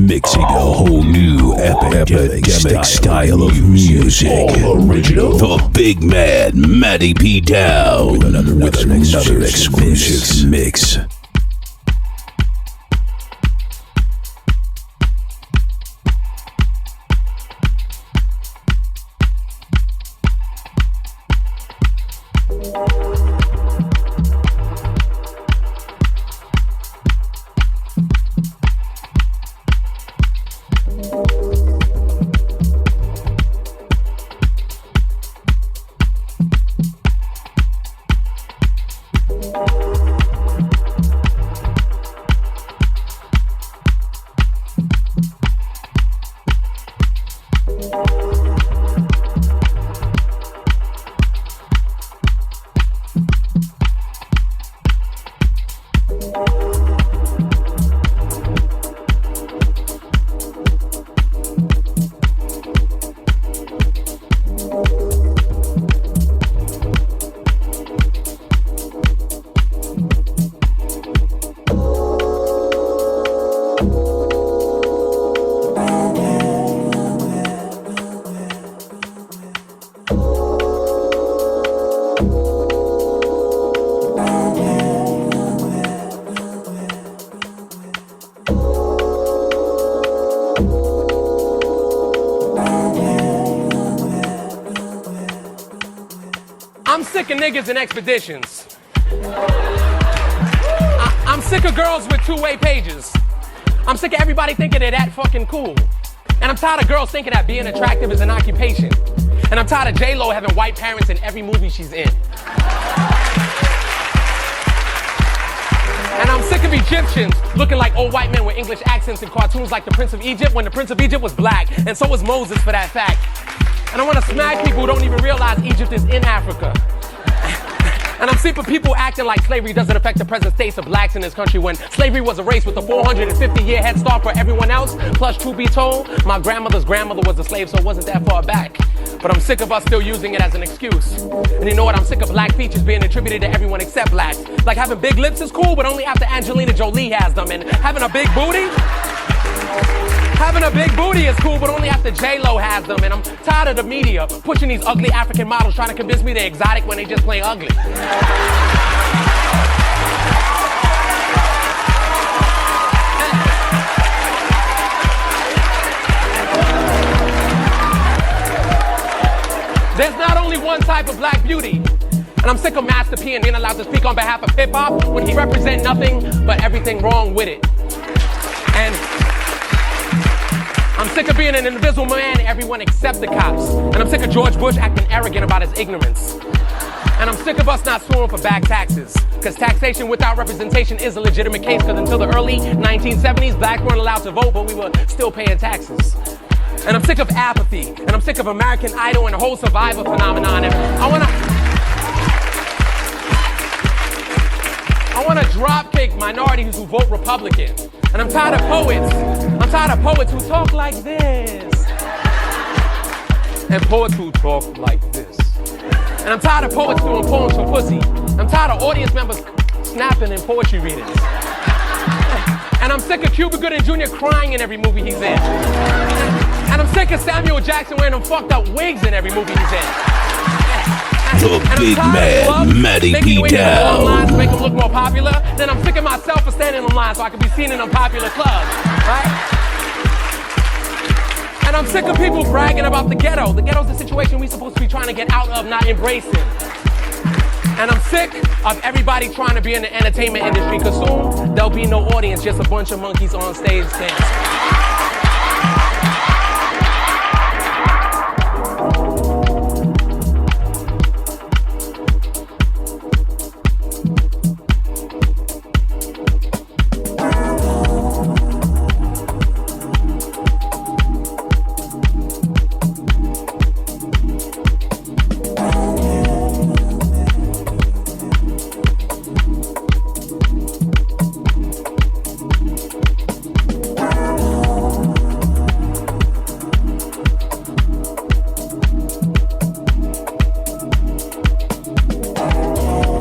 Mixing a whole new epidemic style of music. All original. The big man, Matty B Down, with another exclusive mix. I'm sick of niggas and expeditions. I'm sick of girls with two-way pages. I'm sick of everybody thinking they're that fucking cool. And I'm tired of girls thinking that being attractive is an occupation. And I'm tired of J-Lo having white parents in every movie she's in. And I'm sick of Egyptians looking like old white men with English accents in cartoons like the Prince of Egypt when the Prince of Egypt was black, and so was Moses for that fact. And I want to smack people who don't even realize Egypt is in Africa. And I'm sick of people acting like slavery doesn't affect the present states of blacks in this country when slavery was a race with a 450-year head start for everyone else. Plus, truth be told, my grandmother's grandmother was a slave, so it wasn't that far back. But I'm sick of us still using it as an excuse. And you know what? I'm sick of black features being attributed to everyone except blacks. Like having big lips is cool, but only after Angelina Jolie has them. And having a big booty? Having a big booty is cool, but only after J-Lo has them. And I'm tired of the media pushing these ugly African models trying to convince me they're exotic when they just plain ugly. There's not only one type of black beauty. And I'm sick of Master P and being allowed to speak on behalf of hip-hop when he represents nothing but everything wrong with it. And I'm sick of being an invisible man, everyone except the cops. And I'm sick of George Bush acting arrogant about his ignorance. And I'm sick of us not suing for back taxes. Because taxation without representation is a legitimate case, because until the early 1970s, blacks weren't allowed to vote, but we were still paying taxes. And I'm sick of apathy. And I'm sick of American Idol and the whole Survivor phenomenon. And I wanna drop kick minorities who vote Republican. And I'm tired of poets. I'm tired of poets who talk like this. And poets who talk like this. And I'm tired of poets doing poems for pussy. I'm tired of audience members snapping in poetry readings. And I'm sick of Cuba Gooding Jr. crying in every movie he's in. And I'm sick of Samuel Jackson wearing them fucked up wigs in every movie he's in. The big man, Matty B Down. Lines to make them look more popular. Then I'm sick of myself for standing in line so I can be seen in unpopular clubs, right? And I'm sick of people bragging about the ghetto. The ghetto's the situation we're supposed to be trying to get out of, not embracing. And I'm sick of everybody trying to be in the entertainment industry, because soon there'll be no audience, just a bunch of monkeys on stage dancing.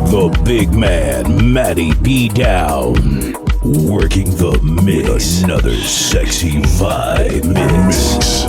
The big man, Matty B Down, Working the mix. Another sexy vibe mix.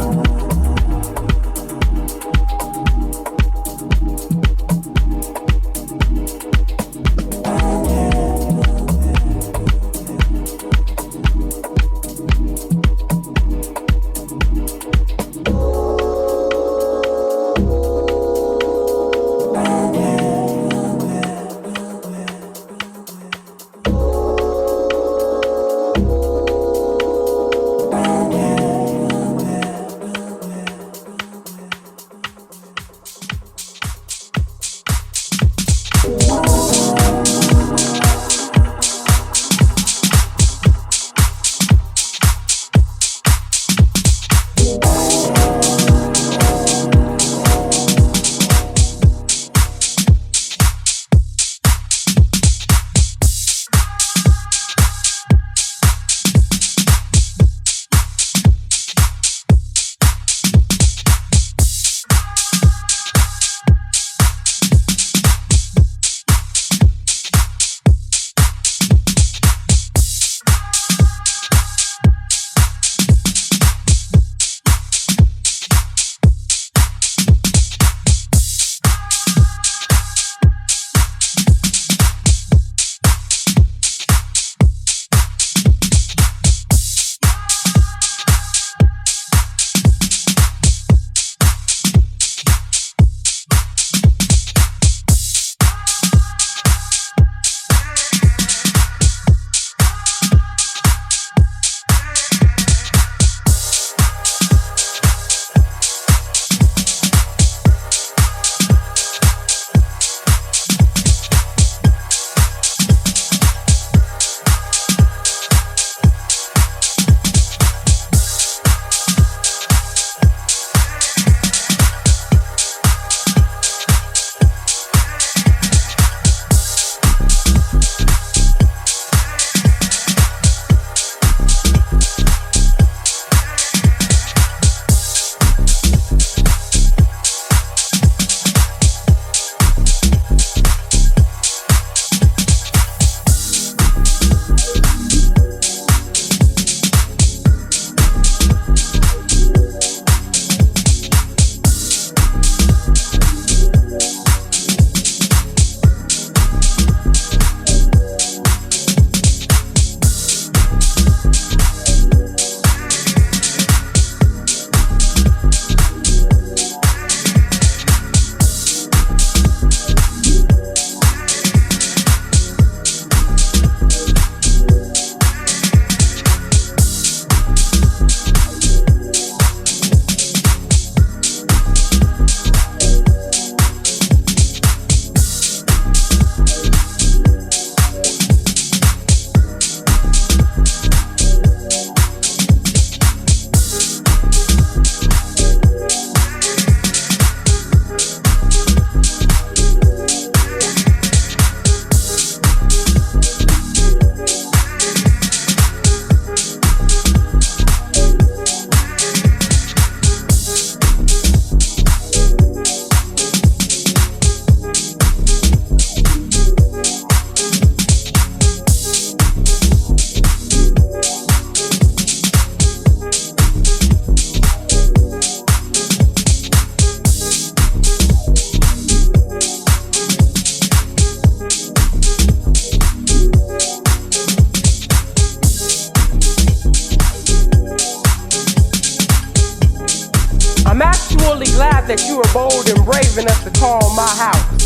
That you were bold and brave enough to call my house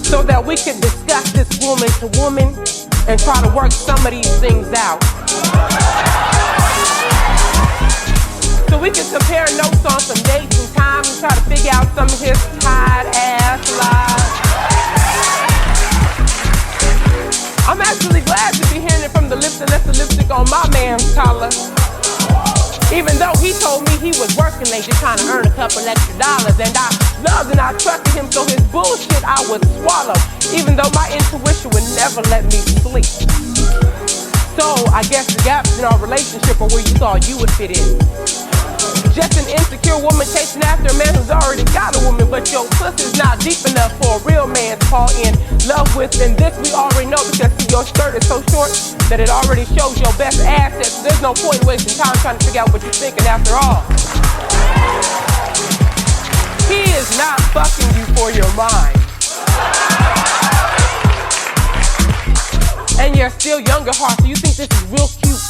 so that we could discuss this woman to woman and try to work some of these things out. So we could compare notes on some dates and times and try to figure out some of his tired ass lies. I'm actually glad to be hearing it from the lips that left the lipstick on my man's collar. Even though he told me he was working late just trying to earn a couple extra dollars, and I loved and I trusted him, so his bullshit I would swallow, even though my intuition would never let me sleep. So I guess the gaps in our relationship are where you thought you would fit in. just an insecure woman chasing after a man who's already got a woman, but your pussy's not deep enough for a real man to fall in love with. And this we already know because see, your skirt is so short that it already shows your best assets. So there's no point wasting time trying to figure out what you're thinking after all. He is not fucking you for your mind. And you're still young at heart, so you think this is real cute.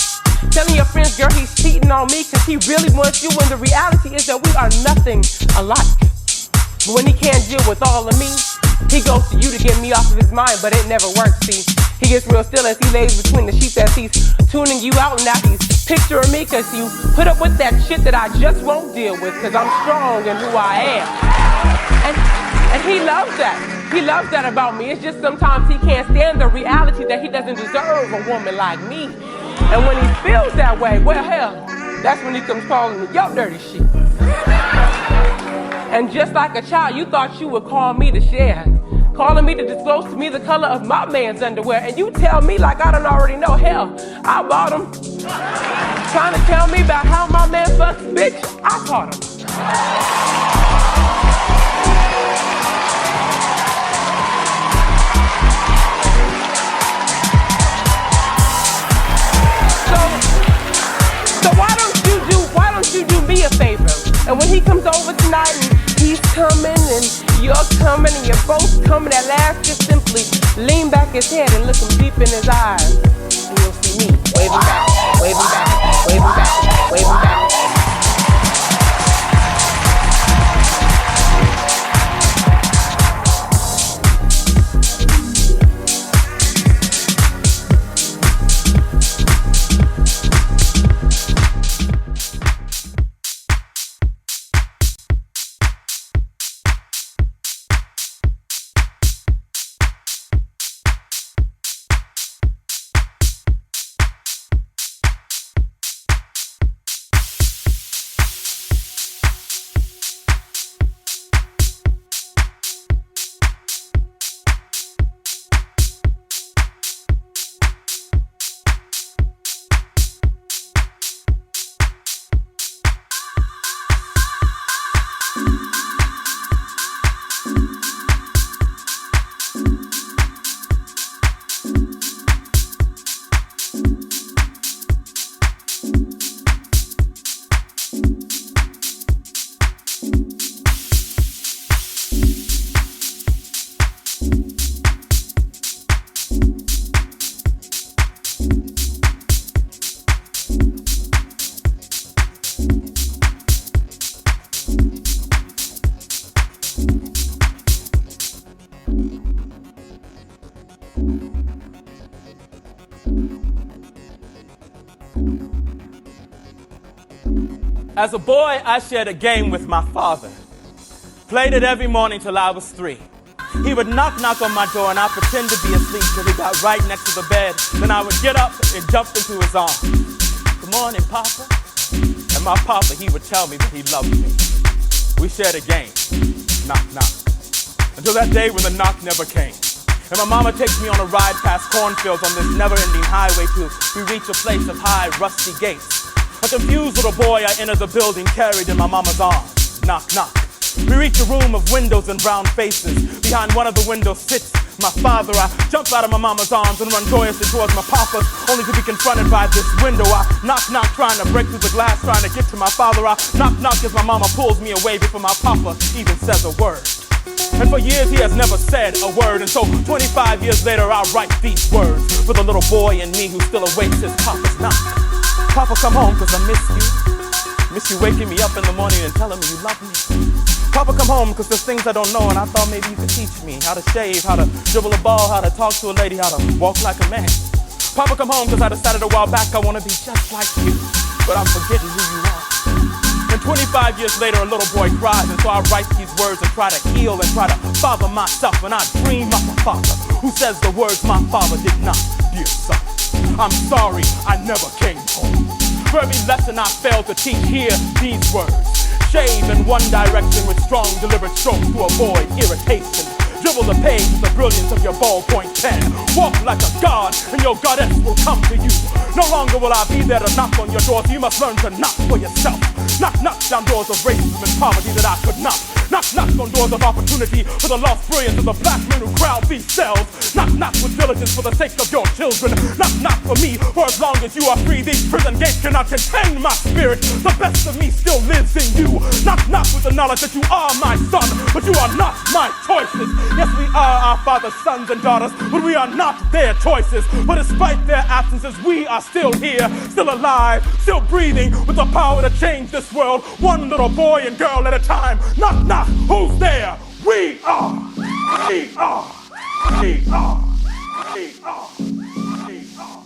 Telling your friends, girl, he's cheating on me because he really wants you, when the reality is that we are nothing alike. But when he can't deal with all of me, he goes to you to get me off of his mind, but it never works, see. He gets real still as he lays between the sheets as he's tuning you out, and now he's picturing me because you put up with that shit that I just won't deal with because I'm strong in who I am. And he loves that. He loves that about me. It's just sometimes he can't stand the reality that he doesn't deserve a woman like me. And when he feels that way, well, hell, that's when he comes calling me your dirty shit. And just like a child, you thought you would call me to share, calling me to disclose to me the color of my man's underwear. And you tell me like I don't already know. Hell, I bought him. Trying to tell me about how my man fucks, bitch, I caught him. So why don't you do me a favor? And when he comes over tonight and he's coming and you're coming and you're both coming at last, just simply lean back his head and look him deep in his eyes. And you'll see me waving back, waving back, waving back, waving back. As a boy, I shared a game with my father. Played it every morning till I was 3. He would knock on my door and I'd pretend to be asleep till he got right next to the bed. Then I would get up and jump into his arms. Good morning, Papa. And my papa, he would tell me that he loved me. We shared a game. Knock, knock. Until that day when the knock never came. And my mama takes me on a ride past cornfields on this never-ending highway till we reach a place of high, rusty gates. A confused little boy, I enter the building carried in my mama's arms. Knock, knock. We reach a room of windows and brown faces. Behind one of the windows sits my father. I jump out of my mama's arms and run joyously towards my papa's, only to be confronted by this window. I knock, knock, trying to break through the glass, trying to get to my father. I knock, knock as my mama pulls me away before my papa even says a word. And for years he has never said a word. And so 25 years later I write these words for the little boy in me who still awaits his papa's knock. Papa, come home, cause I miss you. Miss you waking me up in the morning and telling me you love me. Papa, come home, cause there's things I don't know, and I thought maybe you could teach me how to shave, how to dribble a ball, how to talk to a lady, how to walk like a man. Papa, come home, cause I decided a while back I wanna be just like you, but I'm forgetting who you are. And 25 years later, a little boy cries, and so I write these words and try to heal and try to father myself, and I dream of a father who says the words my father did not. Dear son, I'm sorry I never came home. For every lesson I failed to teach, hear these words. Shave in one direction with strong deliberate strokes to avoid irritation. Dribble the page with the brilliance of your ballpoint pen. Walk like a god and your goddess will come to you. No longer will I be there to knock on your doors. You must learn to knock for yourself. Knock down doors of racism and poverty that I could knock. Knock on doors of opportunity for the lost brilliance of the black men who crowd these cells. Knock with diligence for the sake of your children. Knock for me, for as long as you are free, these prison gates cannot contain my spirit. The best of me still lives in you. Knock with the knowledge that you are my son, but you are not my choices. Yes, we are our father's sons and daughters, but we are not their choices. But despite their absences, we are still here, still alive, still breathing, with the power to change this world, one little boy and girl at a time. Knock, who's there? We are. We are. We are. We are. We are.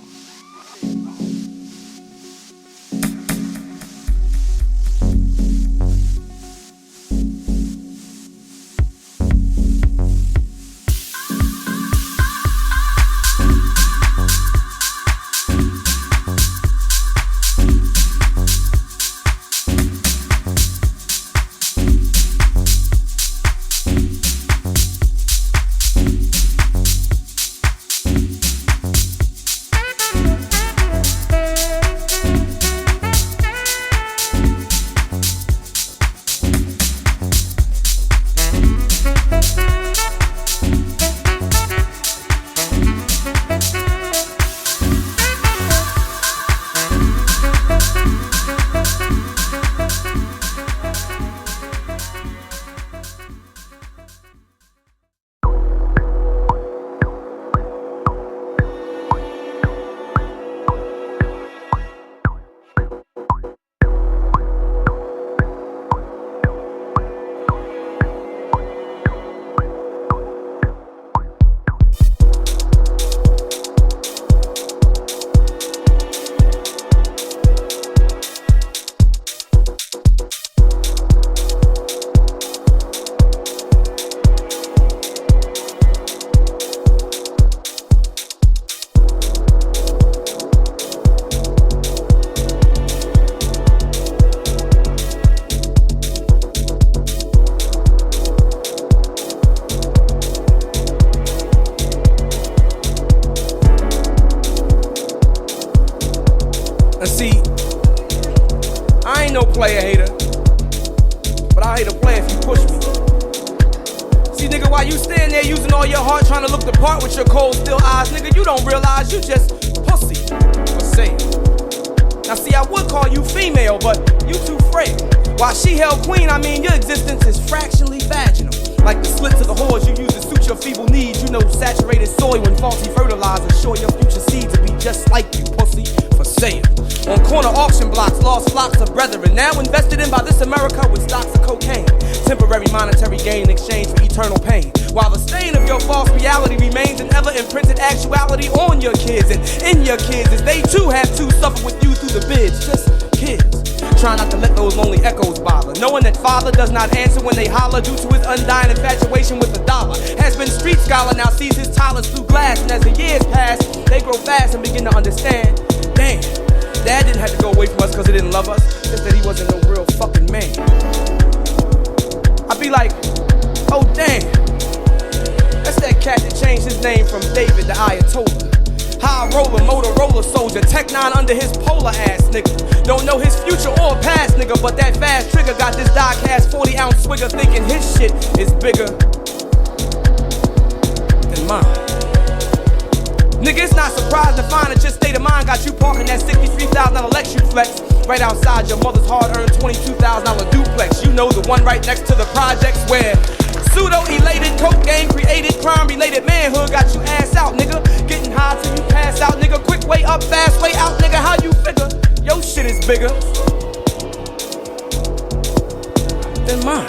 player hater, but I'll hate a player if you push me. See, nigga, while you stand there using all your heart trying to look the part with your cold, still eyes, nigga, you don't realize you just pussy for sale. Now, see, I would call you female, but you too frail. While she held queen, I mean, your existence is fractionally vaginal. Like the slits of the whores you use to suit your feeble needs. You know saturated soil and faulty fertilizer sure your future seeds will be just like you, pussy, for sale. On corner auction blocks, lost flocks of brethren, now invested in by this America with stocks of cocaine. Temporary monetary gain in exchange for eternal pain. While the stain of your false reality remains an ever-imprinted actuality on your kids and in your kids, as they too have to suffer with you through the bids. Just kids. Try not to let those lonely echoes bother, knowing that father does not answer when they holler due to his undying infatuation with the dollar. Has been street scholar, now sees his tolerance through glass, and as the years pass, they grow fast and begin to understand. Damn, dad didn't have to go away from us because he didn't love us, just that he wasn't no real fucking man. I'd be like, oh damn, that's that cat that changed his name from David to Ayatollah. High roller, Motorola soldier, Tech 9 under his polar ass nigga. Don't know his future or past nigga, but that fast trigger got this die-cast 40-ounce swigger thinking his shit is bigger than mine. Nigga, it's not surprising to find that your state of mind got you parking that $63,000 Lexus flex right outside your mother's hard-earned $22,000 duplex. You know, the one right next to the projects where pseudo-elated, coke game created, crime-related manhood got you ass out, nigga. Getting high till you pass out, nigga. Quick way up, fast way out, nigga. How you figure? Your shit is bigger than mine.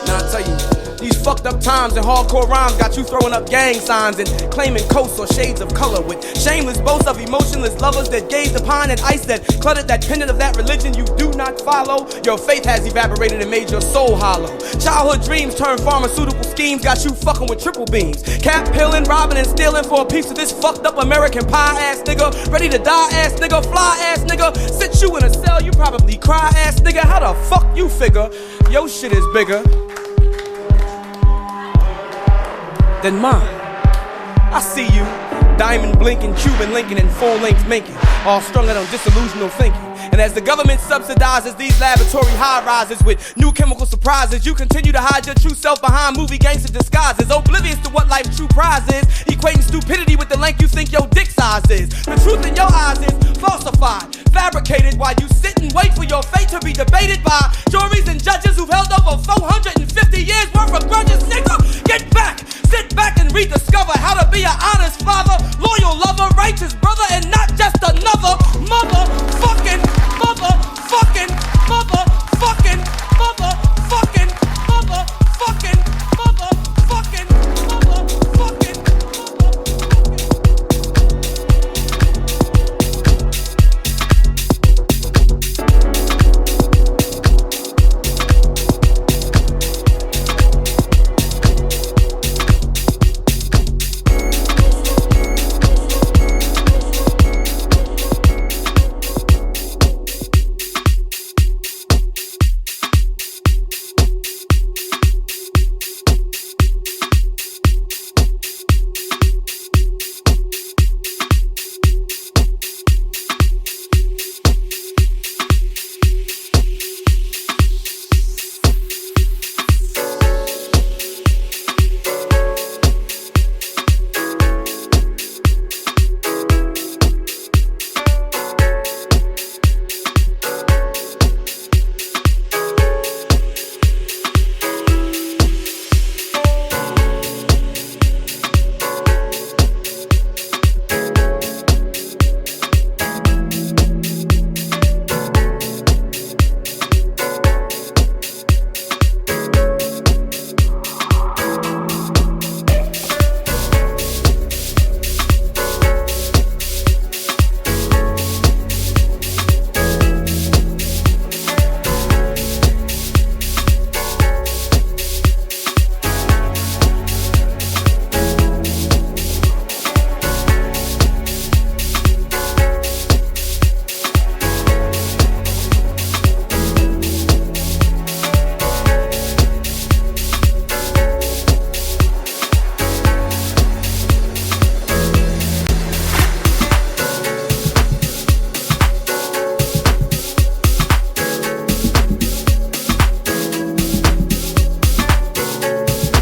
Now I tell you, these fucked up times and hardcore rhymes got you throwing up gang signs and claiming coats or shades of color with shameless boasts of emotionless lovers that gazed upon and ice that cluttered that pendant of that religion you do not follow. Your faith has evaporated and made your soul hollow. Childhood dreams turned pharmaceutical schemes got you fucking with triple beams. Cap peeling, robbing and stealing for a piece of this fucked up American pie ass nigga. Ready to die ass nigga, fly ass nigga. Sit you in a cell, you probably cry ass nigga. How the fuck you figure your shit is bigger than mine? I see you, Diamond blinking, Cuban linking, and full-length minking, all strung out on disillusional thinking. And as the government subsidizes these laboratory high-rises with new chemical surprises, you continue to hide your true self behind movie gangster disguises, oblivious to what life's true prize is, equating stupidity with the length you think your dick size is. The truth in your eyes is falsified, fabricated while you sit and wait for your fate to be debated by juries and judges who've held over 450 years worth of grudges. Nigga, get back, sit back and rediscover how to be an honest father, loyal lover, righteous brother, and not just another motherfucking motherfucking motherfucking motherfucking motherfucking motherfucking motherfucking.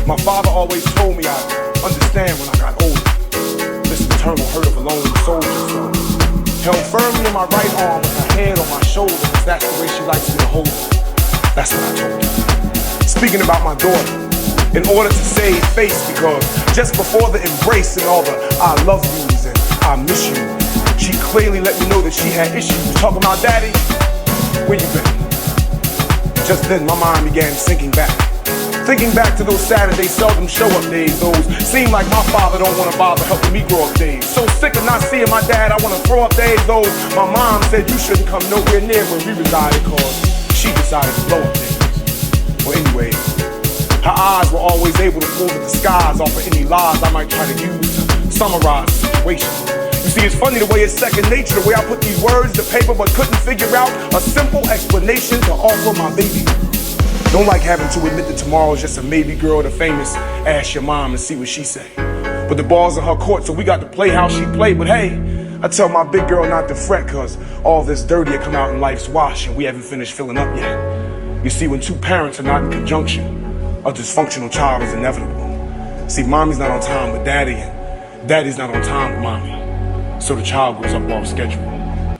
My father always told me I'd understand when I got older. This eternal hurt of a lone soldier, so held firmly in my right arm with her head on my shoulder, because that's the way she likes me to hold her. That's what I told her. Speaking about my daughter, in order to save face, because just before the embrace and all the I love yous and I miss you, she clearly let me know that she had issues. Talking about, Daddy, where you been? Just then my mind began sinking back. Thinking back to those Saturday seldom show-up days, those seem like my father don't want to bother helping me grow up days. So sick of not seeing my dad, I want to throw up days, those my mom said you shouldn't come nowhere near where we resided, cause she decided to blow up days. Well, anyway, her eyes were always able to pull the disguise off of any lies I might try to use to summarize the situation. You see, it's funny the way it's second nature, the way I put these words to paper but couldn't figure out a simple explanation to offer my baby. Don't like having to admit that tomorrow's just a maybe girl, the famous ask your mom and see what she say. But the ball's in her court, so we got to play how she played. But hey, I tell my big girl not to fret, cause all this dirty will come out in life's wash and we haven't finished filling up yet. You see, when two parents are not in conjunction, a dysfunctional child is inevitable. See, mommy's not on time with daddy and daddy's not on time with mommy. So the child grows up off schedule.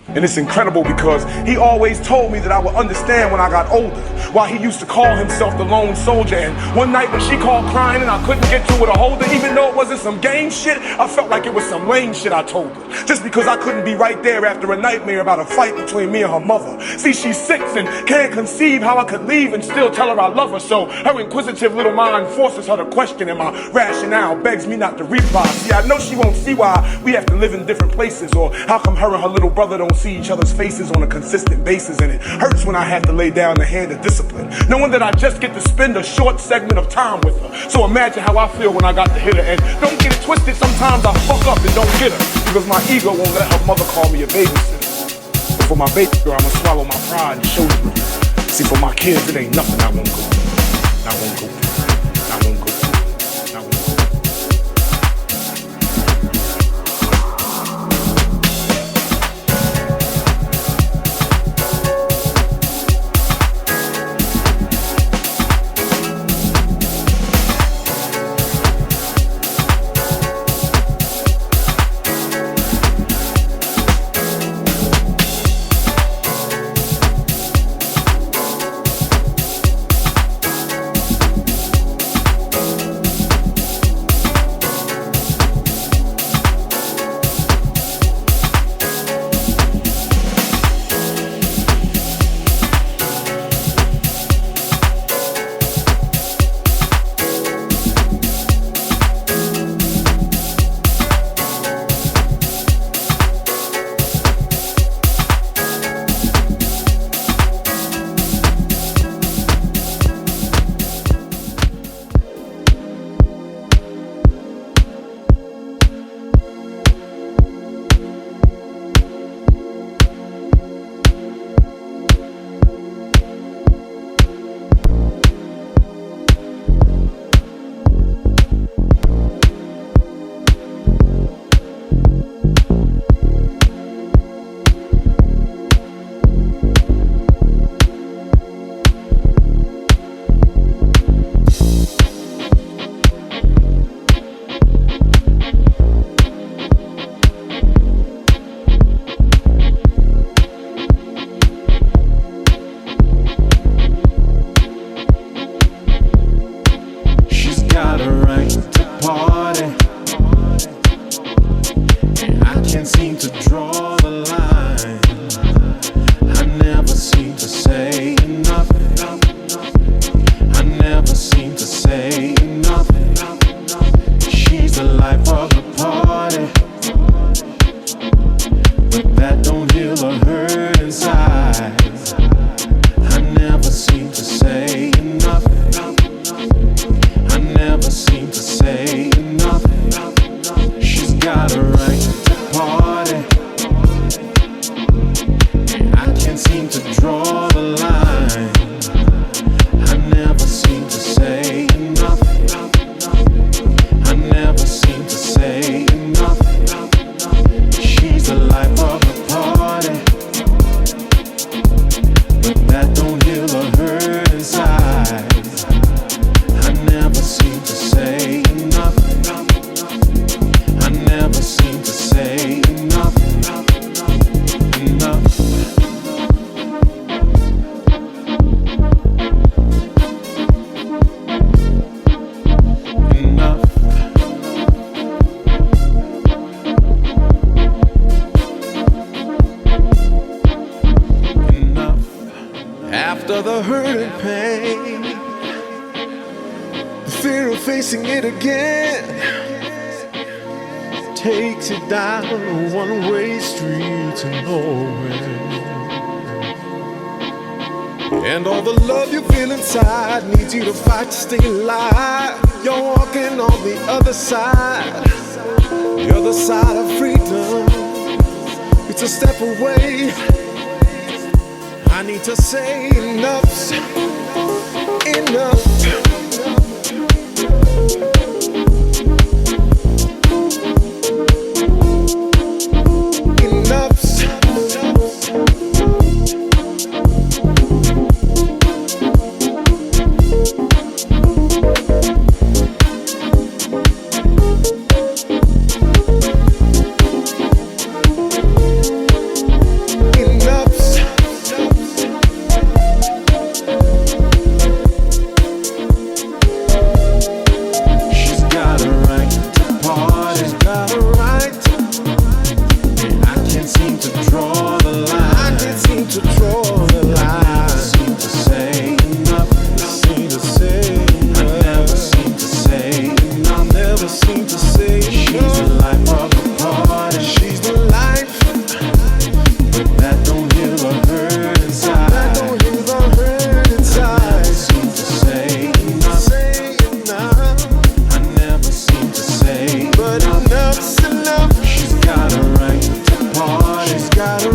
And it's incredible because he always told me that I would understand when I got older, while he used to call himself the lone soldier. And one night when she called crying and I couldn't get to her to hold her, even though it wasn't some game shit, I felt like it was some lame shit I told her. Just because I couldn't be right there after a nightmare about a fight between me and her mother. See, she's 6 and can't conceive how I could leave and still tell her I love her. So her inquisitive little mind forces her to question, and my rationale begs me not to reply. See, I know she won't see why we have to live in different places, or how come her and her little brother don't see each other's faces on a consistent basis. And it hurts when I have to lay down the hand of discipline, knowing that I just get to spend a short segment of time with her. So imagine how I feel when I got to hit her. And don't get it twisted, sometimes I fuck up and don't get her, because my ego won't let her mother call me a babysitter. But for my baby girl, I'ma swallow my pride and show you. See, for my kids, it ain't nothing I won't go through. I won't go through. I won't go through. I won't go through. seem to draw the line. I never seem to say enough. I never seem to say enough. She's the life of the party, but that don't heal the hurt inside. I never seem to say enough. I never seem to say enough. She's got a right to party, and I can't seem to draw the line. I never seem to say enough. I never seem to say enough. She's the life of the party, but that don't heal the hurt inside. I never seem to say enough. I never seem to say enough. Enough. Enough. Enough. After the hurt and pain, the fear of facing it again takes you down a one-way street to nowhere. And all the love you feel inside needs you to fight to stay alive. You're walking on the other side, the other side of freedom. It's a step away. I need to say enough's enough. She's got a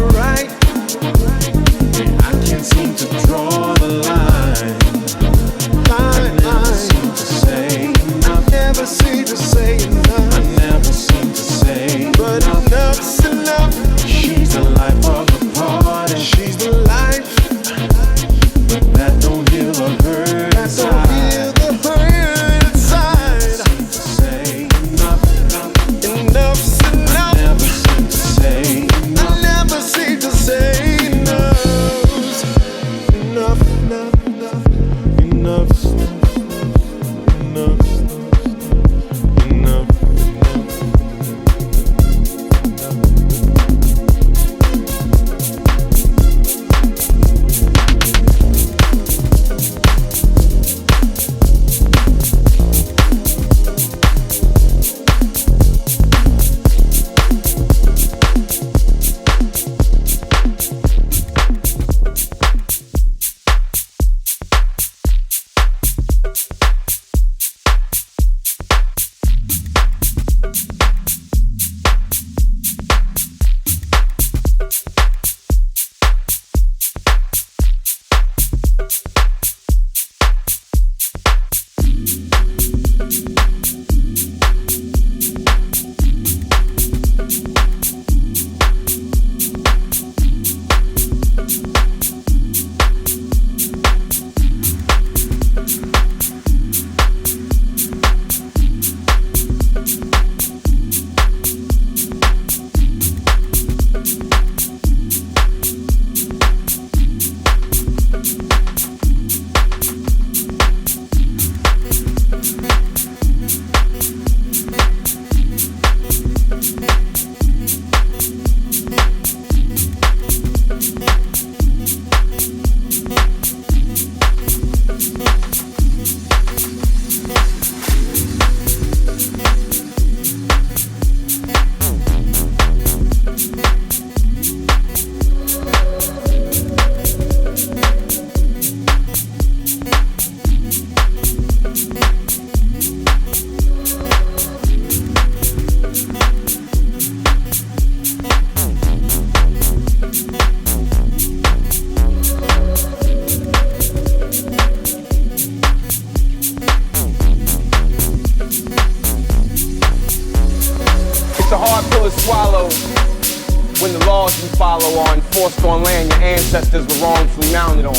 laws you follow are enforced on land your ancestors were wrongfully mounted on.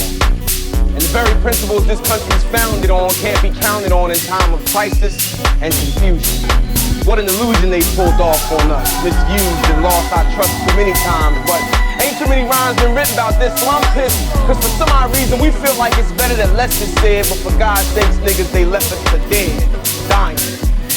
And the very principles this country's founded on can't be counted on in time of crisis and confusion. What an illusion they pulled off on us, misused and lost our trust too many times, but ain't too many rhymes been written about this, so I'm pissed, cause for some odd reason we feel like it's better that less is said, but for God's sakes, niggas, they left us for dead, dying.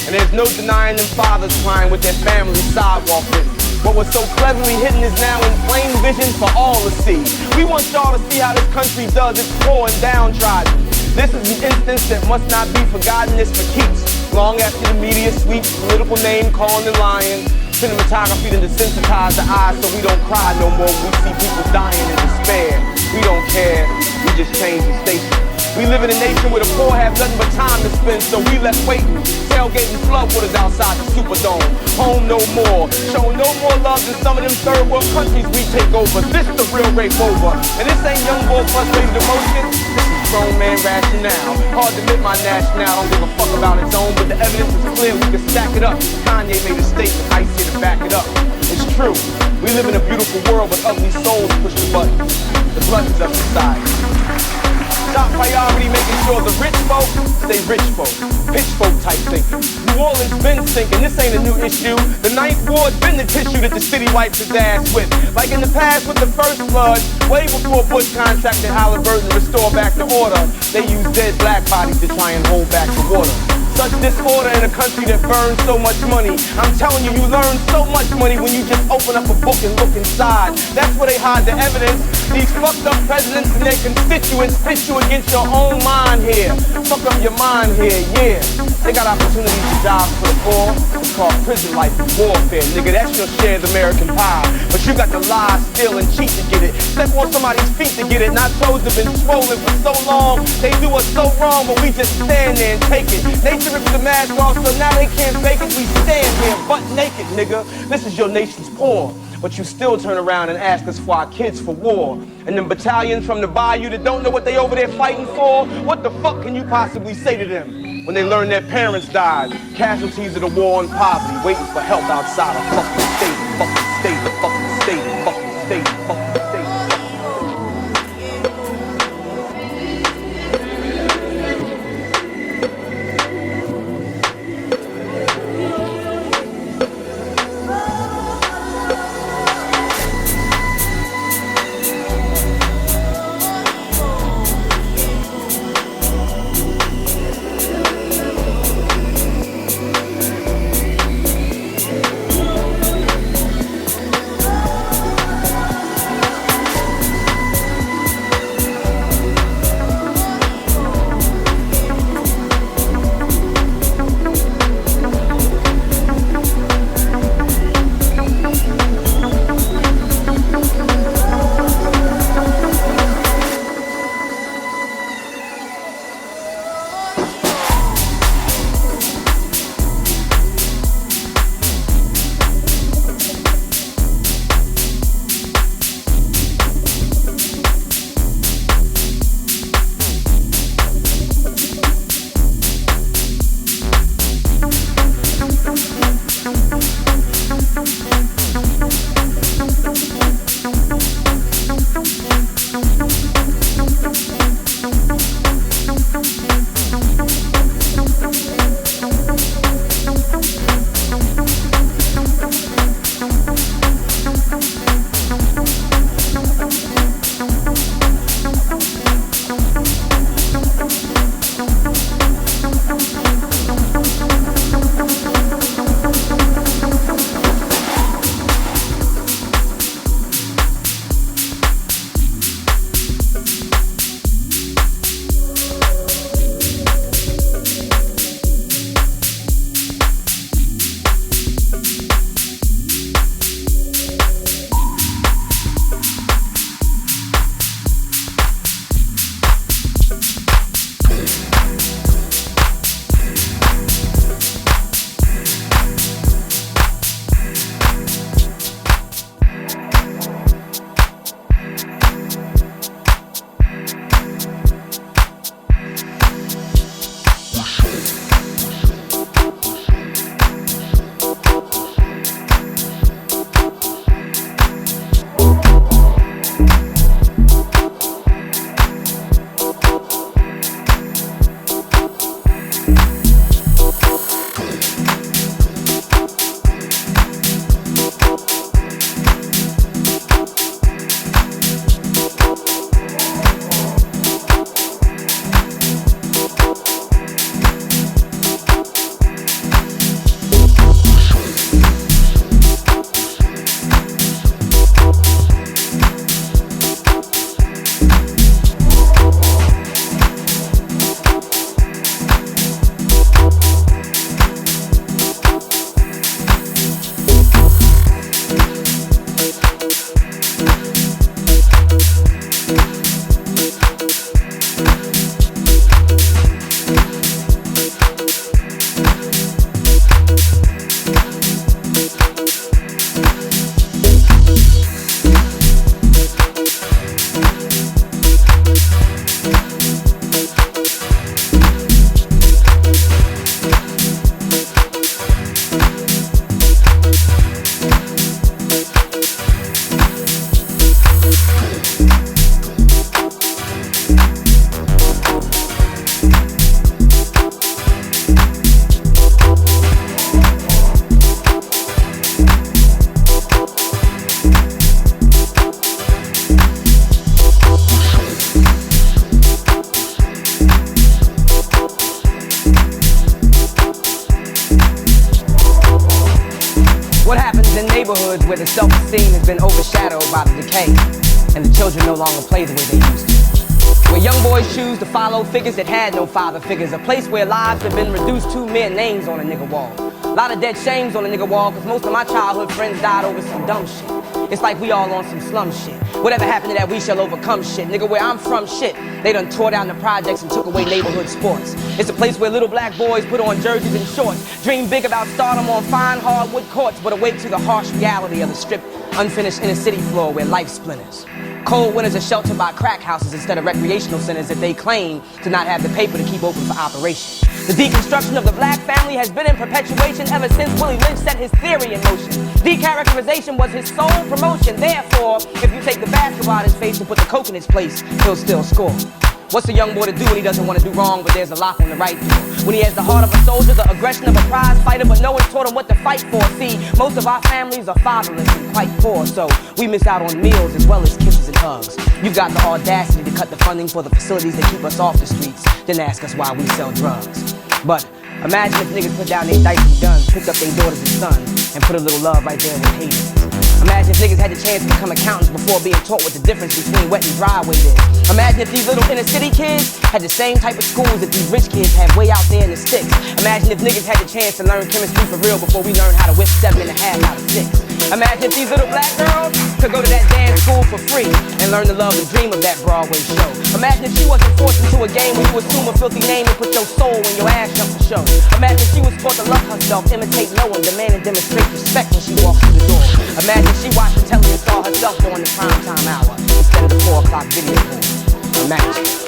And there's no denying them fathers crying with their family sidewalk written. What was so cleverly hidden is now in plain vision for all to see. We want y'all to see how this country does its poor and downtrodden. This is the instance that must not be forgotten, it's for keeps. Long after the media sweeps, political name calling and lying, cinematography to desensitize the eyes so we don't cry no more when we see people dying in despair. We don't care, we just change the station. We live in a nation where the poor have nothing but time to spend, so we left waiting, tailgating floodwaters outside the Superdome. Home no more, showing no more love than some of them third world countries we take over. This the real rape over, and this ain't young boy frustrated emotion. This is grown man rationale. Hard to admit my national, don't give a fuck about its own, but the evidence is clear, we can stack it up. Kanye made a statement, Ice here to back it up. It's true, we live in a beautiful world, but ugly souls push the buttons. The buttons of society. Top priority making sure the rich folk stay rich folk. Pitchfork type thinking. New Orleans been sinking, this ain't a new issue. The Ninth Ward's been the tissue that the city wipes its ass with. Like in the past with the first flood, way before Bush contracted Halliburton to restore back the order. They used dead black bodies to try and hold back the water. Such disorder in a country that burns so much money. I'm telling you, you learn so much money when you just open up a book and look inside. That's where they hide the evidence. These fucked up presidents and their constituents pit you against your own mind here. Fuck up your mind here, yeah. They got opportunities to die for the poor. It's called prison life and warfare, nigga. That's your share of American pie. But you got to lie, steal, and cheat to get it. Step on somebody's feet to get it. Not toes have been swollen for so long. They do us so wrong, but we just stand there and take it. Nature ripped the mask off, so now they can't fake it. We stand here butt naked, nigga. This is your nation's poor. But you still turn around and ask us for our kids for war. And them battalions from the bayou that don't know what they over there fighting for, what the fuck can you possibly say to them when they learn their parents died? Casualties of the war and poverty, waiting for help outside of fucking state, fucking state, fucking state, fucking state, fucking state. neighborhoods where the self-esteem has been overshadowed by the decay, and the children no longer play the way they used to. Where young boys choose to follow figures that had no father figures, a place where lives have been reduced to mere names on a nigga wall. A lot of dead shames on a nigga wall, cause most of my childhood friends died over some dumb shit. It's like we all on some slum shit. Whatever happened to that we shall overcome shit. Nigga, where I'm from shit, they done tore down the projects and took away neighborhood sports. It's a place where little black boys put on jerseys and shorts, dream big about stardom on fine hardwood courts, but awake to the harsh reality of the stripped, unfinished inner city floor where life splinters. Cold winters are sheltered by crack houses instead of recreational centers that they claim to not have the paper to keep open for operation. The deconstruction of the black family has been in perpetuation ever since Willie Lynch set his theory in motion. Decharacterization was his sole promotion. Therefore, if you take the basketball out of his face and put the coke in his place, he'll still score. What's a young boy to do when he doesn't want to do wrong, but there's a lock on the right door? When he has the heart of a soldier, the aggression of a prize fighter, but no one's taught him what to fight for. See, most of our families are fatherless and quite poor, so we miss out on meals as well as kisses and hugs. You've got the audacity to cut the funding for the facilities that keep us off the streets, then ask us why we sell drugs. But imagine if niggas put down their dicey guns, picked up their daughters and sons, and put a little love right there with haters. Imagine if niggas had the chance to become accountants before being taught what the difference between wet and dry weight is. Imagine if these little inner city kids had the same type of schools that these rich kids have way out there in the sticks. Imagine if niggas had the chance to learn chemistry for real before we learned how to whip 7.5 out of 6. Imagine if these little black girls could go to that dance school for free and learn to love and dream of that Broadway show. Imagine if she wasn't forced into a game where you assume a filthy name and put your soul when your ass jumps for show. Imagine if she was taught to love herself, imitate no one, demand and demonstrate respect when she walks through the door. Imagine if she watched the telly and saw herself during the primetime hour instead of the 4 o'clock video room. Imagine.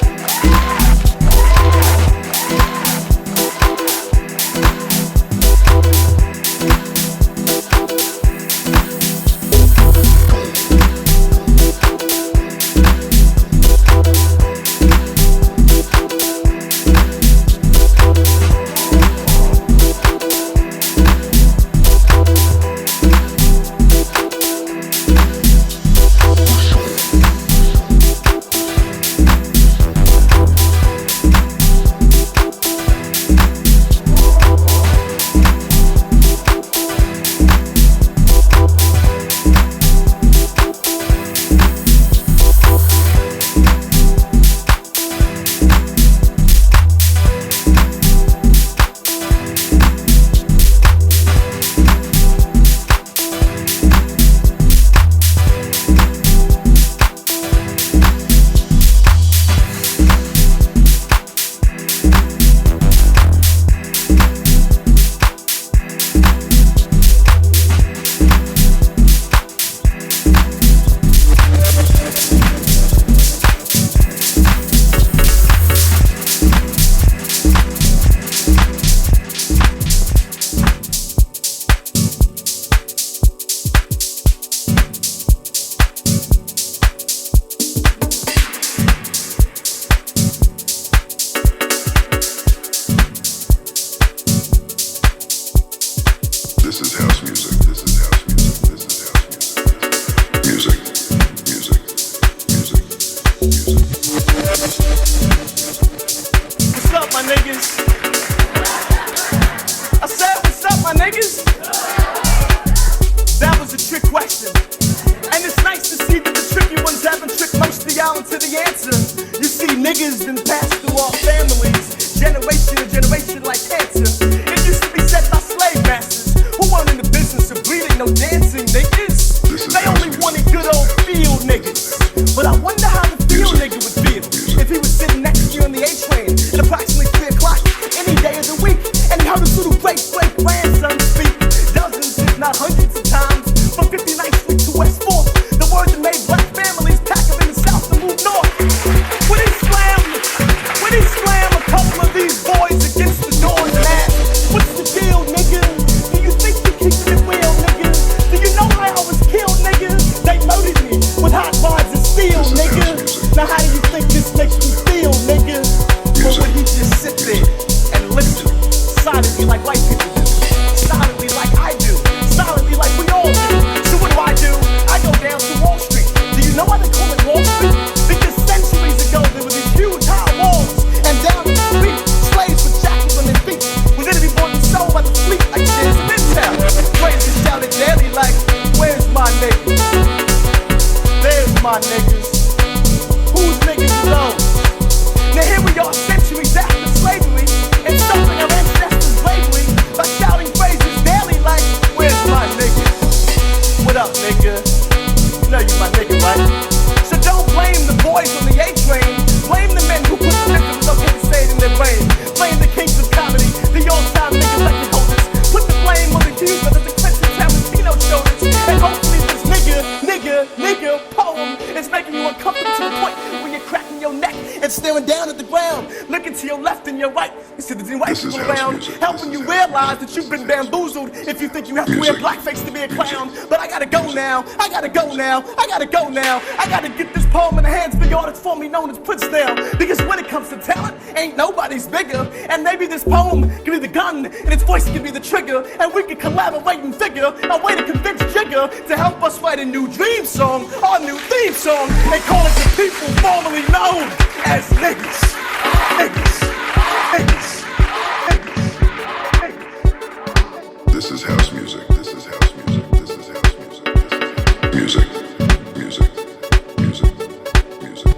When he slammed a couple of these boys against the door and asked, my niggas? Whose niggas is those? Now here we are centuries after slavery, and suffering our ancestors' slavery by shouting phrases daily like, where's my niggas? What up, nigga? You know you my nigga, right? So don't blame the boys on the A train. Blame the men who put the victims of hate say in their brain. Blame the kings of comedy, the old-time niggas like the holders. Put the blame on the accuser that the Quentin Tarantino shoulders. And hopefully this nigga poem is making you uncomfortable to the point where you're cracking your neck and staring down at the ground, looking to your left and your right. You see the white people around, helping you realize that you've been bamboozled if you think you have to wear blackface to be a clown. But I gotta go now, I gotta get this poem in the hands of the artist formerly known as Prince now. Because when it comes to talent, ain't nobody's bigger. And maybe this poem can be the gun, and its voice can be the trigger. And we can collaborate and figure a way to convince Jigger to help us write a new dream song, our new theme song, and call it the people formerly known as niggas. This is house music. This is house music. This is house music. This is music. Music. Music. Music.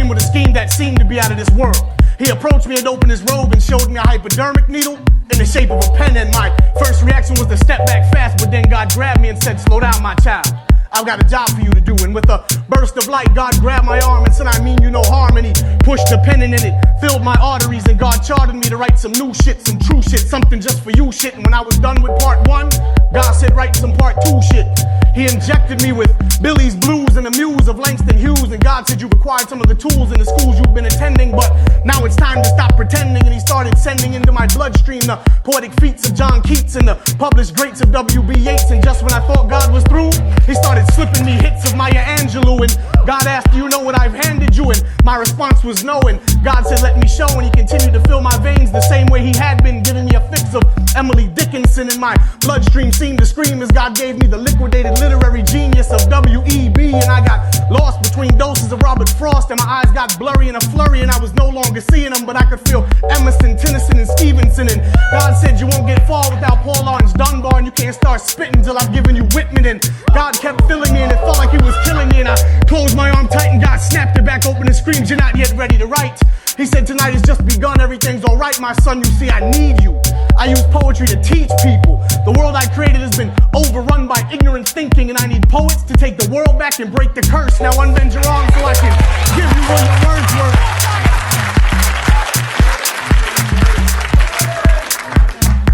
came with a scheme that seemed to be out of this world. He approached me and opened his robe and showed me a hypodermic needle in the shape of a pen, and my first reaction was to step back fast, but then God grabbed me and said, slow down, my child. I've got a job for you to do. And with a burst of light, God grabbed my arm and said, I mean you no harm. And he pushed the pen in and it filled my arteries. And God chartered me to write some new shit, some true shit, something just for you shit. And when I was done with part 1, God said, write some part 2 shit. He injected me with Billy's Blues and the muse of Langston Hughes. And God said, you've acquired some of the tools in the schools you've been attending, but now it's time to stop pretending. And he started sending into my bloodstream the poetic feats of John Keats and the published greats of W.B. Yeats. And just when I thought God was through, he started slipping me hits of Maya Angelou. And God asked, do you know what I've handed you? And my response was no. And God said, let me show. And he continued to fill my veins the same way he had been, giving me a fix of Emily Dickinson. And my bloodstream seemed to scream as God gave me the liquidated literary genius of W.E.B. And I got lost between doses of Robert Frost, and my eyes got blurry in a flurry, and I was no longer seeing them, but I could feel Emerson, Tennyson, and Stevenson. And God said, you won't get far without Paul Laurence Dunbar, and you can't start spitting till I've given you Whitman. And God kept filling me, and it felt like he was killing me. And I closed my arm tight, and God snapped it back open and screamed, you're not yet ready to write. He said, tonight has just begun, everything's all right, my son, you see, I need you. I use poetry to teach people. The world I created has been overrun by ignorant thinking, and I need poets to take the world back and break the curse. Now unbend your arms so I can give you what your words were.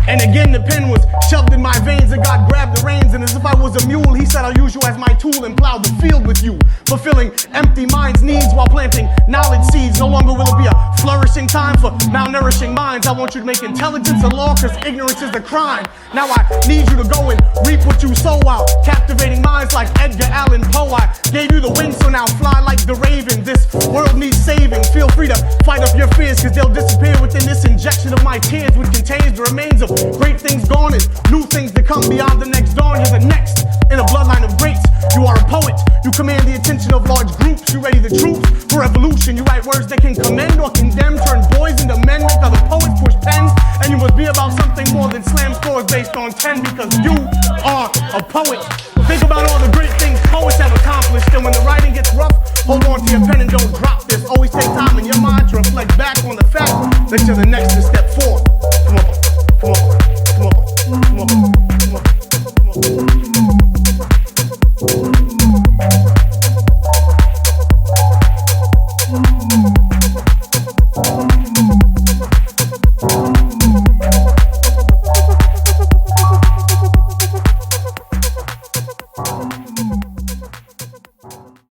And again the pen was shoved in my veins, and God grabbed the reins, and as if I was a mule, he said, I'll use you as my tool and plow the field with you, fulfilling empty minds' needs while planting knowledge seeds. No longer will it be a flourishing time for malnourishing minds. I want you to make intelligence a law, cause ignorance is a crime. Now I need you to go and reap what you sow out, captivating minds like Edgar Allan Poe. I gave you the wings, so now fly like the raven. This world needs saving. Feel free to fight up your fears, cause they'll disappear within this injection of my tears, which contains the remains of great things gone and new things that come beyond the next dawn. You're the next in a bloodline of greats. You are a poet. You command the attention of large groups. You ready the troops for revolution. You write words that can commend or condemn, turn boys into men, make other poets push pens. And you must be about something more than slam scores based on 10, because you are a poet. Think about all the great things poets have accomplished, and when the writing gets rough, hold on to your pen and don't drop this. Always take time in your mind to reflect back on the fact that you're the